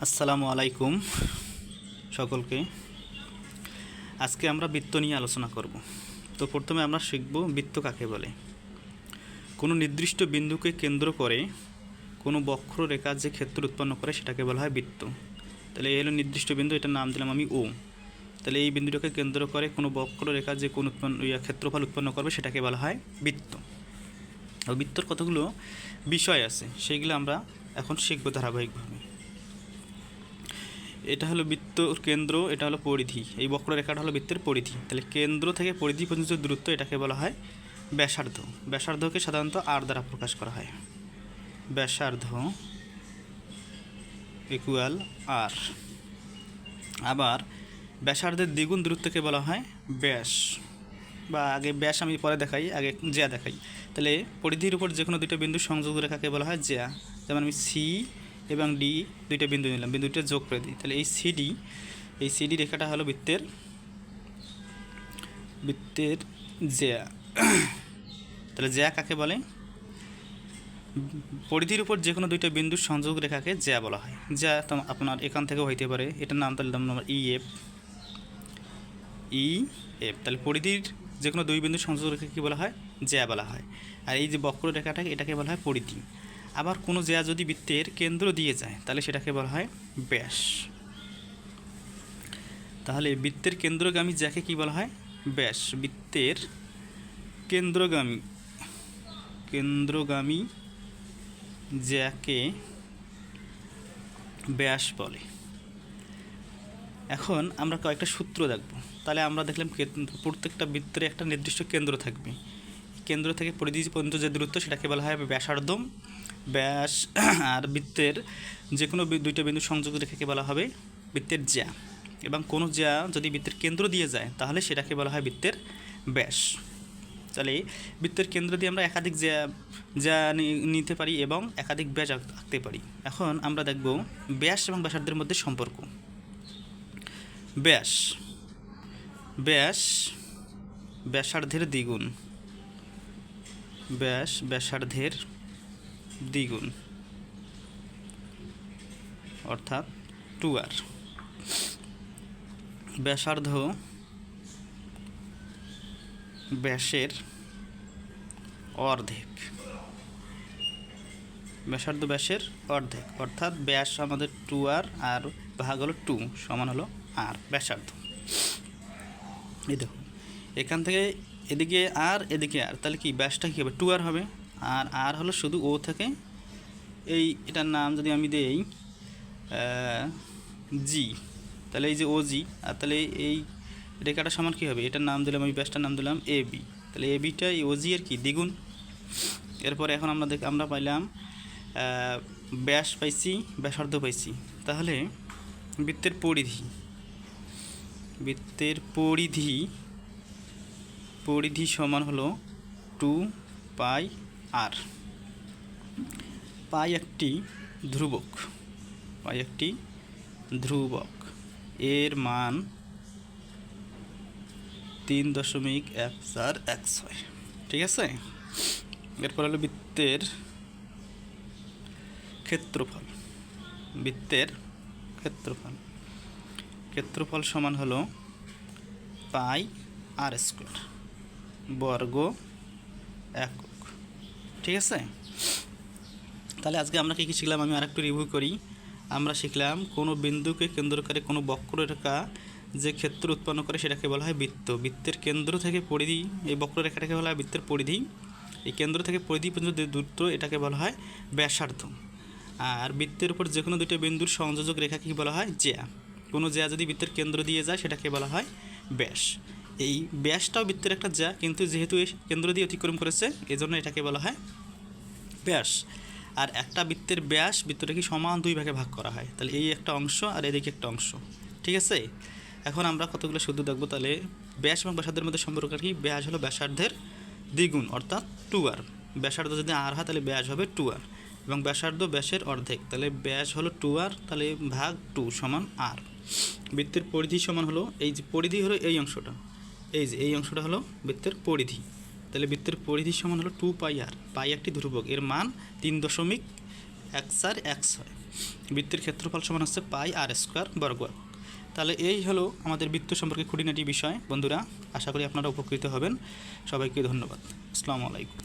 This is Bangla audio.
আসসালামু আলাইকুম সকলকে। আজকে আমরা বৃত্ত নিয়ে আলোচনা করব। তো প্রথমে আমরা শিখব বৃত্ত কাকে বলে। কোনো নির্দিষ্ট বিন্দুকে কেন্দ্র করে কোনো বক্ররেখা যে ক্ষেত্র উৎপন্ন করে সেটাকে বলা হয় বৃত্ত। তাহলে এই হলো নির্দিষ্ট বিন্দু, এটার নাম দিলাম আমি ও। তাহলে এই বিন্দুটাকে কেন্দ্র করে কোনো বক্ররেখা যে কোন ক্ষেত্রফল উৎপন্ন করবে সেটাকে বলা হয় বৃত্ত। আর বৃত্তর কতগুলো বিষয় আছে সেইগুলো আমরা এখন শিখব ধারাবাহিকভাবে। এটা হলো বৃত্তর কেন্দ্র, এটা হলো পরিধি। এই বক্ররেখাটা হলো বৃত্তের পরিধি। তাহলে কেন্দ্র থেকে পরিধি পর্যন্ত দূরত্ব এটাকে বলা হয় ব্যাসার্ধ। ব্যাসার্ধকে সাধারণত আর দ্বারা প্রকাশ করা হয়। ব্যাসার্ধ ইকুয়াল আর। আবার ব্যাসার্ধের দ্বিগুণ দূরত্বকে বলা হয় ব্যাস, বা আগে ব্যাস আমি পরে দেখাই, আগে জ্যা দেখাই। তাহলে পরিধির উপর যে কোনো দুটো বিন্দু সংযোগ রেখাকে বলা হয় জ্যা। যেমন আমি সি এবং ডি দুইটা বিন্দু নিলাম, বিন্দুটা যোগ করে দিই। তাহলে এই সিডি রেখাটা হলো বৃত্তের জ্যা। তাহলে জ্যা কাকে বলে? পরিধির উপর যে কোনো দুইটা বিন্দুর সংযোগ রেখাকে জ্যা বলা হয়। জ্যা তো আপনার এখান থেকেও হইতে পারে, এটার নাম তাহলে নাম্বার ইএফ। তাহলে পরিধির যে কোনো দুই বিন্দুর সংযোগ রেখা কী বলা হয়? জ্যা বলা হয়। আর এই যে বক্ররেখাটাকে এটাকে বলা হয় পরিধি। আবার কোনো জ্যা যদি বৃত্তের কেন্দ্র দিয়ে যায় তাহলে সেটাকে বলা হয় ব্যাস। তাহলে বৃত্তের কেন্দ্রগামী জ্যাকে কী বলা হয়? ব্যাস। বৃত্তের কেন্দ্রগামী জ্যাকে ব্যাস বলে। এখন আমরা কয়েকটা সূত্র দেখব। তাহলে আমরা দেখলাম প্রত্যেকটা বৃত্তের একটা নির্দিষ্ট কেন্দ্র থাকবে। কেন্দ্র থেকে পরিধি পর্যন্ত যে দূরত্ব সেটাকে বলা হয় ব্যাসার্ধ। ব্যাস। আর বৃত্তের যে কোনো দুইটা বিন্দু সংযোগ রেখাকে বলা হবে বৃত্তের জ্যা। এবং কোনো জ্যা যদি বৃত্তের কেন্দ্র দিয়ে যায় তাহলে সেটাকে বলা হয় বৃত্তের ব্যাস। তাহলে বৃত্তের কেন্দ্র দিয়ে আমরা একাধিক জ্যা নিতে পারি এবং একাধিক ব্যাস আঁকতে পারি। এখন আমরা দেখব ব্যাস এবং ব্যাসার্ধের মধ্যে সম্পর্ক। ব্যাস ব্যাসার্ধের দ্বিগুণ। ব্যাস ব্যাসার্ধের দ্বিগুণ অর্থাৎ 2r। ব্যাসার্ধ ব্যাসের অর্ধেক। ব্যাসার্ধ ব্যাসের অর্ধেক অর্থাৎ ব্যাস আমাদের 2r আর ভাগ হলো 2 সমান হলো r ব্যাসার্ধ। এই দেখুন এখান থেকে এদিকে আর এদিকে আর, তাহলে কি ব্যাসটা কী হবে? 2r হবে। আর হলো শুধু ও থেকে এটার নাম যদি আমি দেই জি, তাহলে এই যে ও জি, আর তাহলে এই রেখাটা সমান কী হবে? এটার নাম দিলাম, আমি ব্যাসটার নাম দিলাম এ বি। তাহলে এ বিটা এই ও জি এর কি দ্বিগুণ। এরপরে এখন আমরা পাইলাম ব্যাস পাইছি, ব্যাসার্ধ পাইছি। তাহলে বৃত্তের পরিধি সমান হলো 2πr। পাই একটি ধ্রুবক, এর মান 3.1416। ঠিক আছে। এরপর হলো বৃত্তের ক্ষেত্রফল সমান হলো পাই আর স্কোয়ার বর্গ একক। ঠিক আছে। তাহলে আজকে আমরা কী শিখলাম আমি আরেকটু রিভিউ করি। আমরা শিখলাম কোনো বিন্দুকে কেন্দ্র করে কোনো বক্ররেখা যে ক্ষেত্র উৎপন্ন করে সেটাকে বলা হয় বৃত্ত। বৃত্তের কেন্দ্র থেকে পরিধি, এই বক্ররেখাটাকে বলা হয় বৃত্তের পরিধি। এই কেন্দ্র থেকে পরিধি পর্যন্ত দূরত্ব এটাকে বলা হয় ব্যাসার্ধ। আর বৃত্তের উপর যে কোনো দুটো বিন্দুর সংযোজক রেখাকে বলা হয় জ্যা। কোনো জ্যা যদি বৃত্তের কেন্দ্র দিয়ে যায় সেটাকে বলা হয় ব্যাস। এই ব্যাসটাও বৃত্তের একটা জ্যা, কিন্তু যেহেতু এই কেন্দ্র দিয়ে অতিক্রম করেছে এজন্য এটাকে বলা হয় ব্যাস। আর একটা বৃত্তের ব্যাস বৃত্তটাকে সমান দুই ভাগে ভাগ করা হয়। তাহলে এই একটা অংশ আর এদিকে একটা অংশ। ঠিক আছে। এখন আমরা কতগুলো শুধু দেখবো। তাহলে ব্যাস এবং ব্যাসার্ধের মধ্যে সম্পর্ক কি? ব্যাস হলো ব্যাসার্ধের দ্বিগুণ অর্থাৎ 2r। ব্যাসার্ধ যদি r হয় তাহলে ব্যাস হবে 2r, এবং ব্যাসার্ধ ব্যাসের অর্ধেক, তাহলে ব্যাস হলো 2r, তাহলে ভাগ 2 সমান r। বৃত্তের পরিধি সমান হলো, এই যে পরিধি হলো এই অংশটা, এই অংশটা হলো বৃত্তের পরিধি। তাহলে বৃত্তের পরিধি সমান হলো 2πr। পাই একটি ধ্রুবক, এর মান 3.14 1/4 বৃত্তের ক্ষেত্রফল সমান হচ্ছে পাই আর স্কোয়ার বর্গ একক। তাহলে এই হলো আমাদের বৃত্ত সম্পর্কে খুঁটিনাটি বিষয় বন্ধুরা। আশা করি আপনারা উপকৃত হবেন। সবাইকে ধন্যবাদ। আসসালামু আলাইকুম।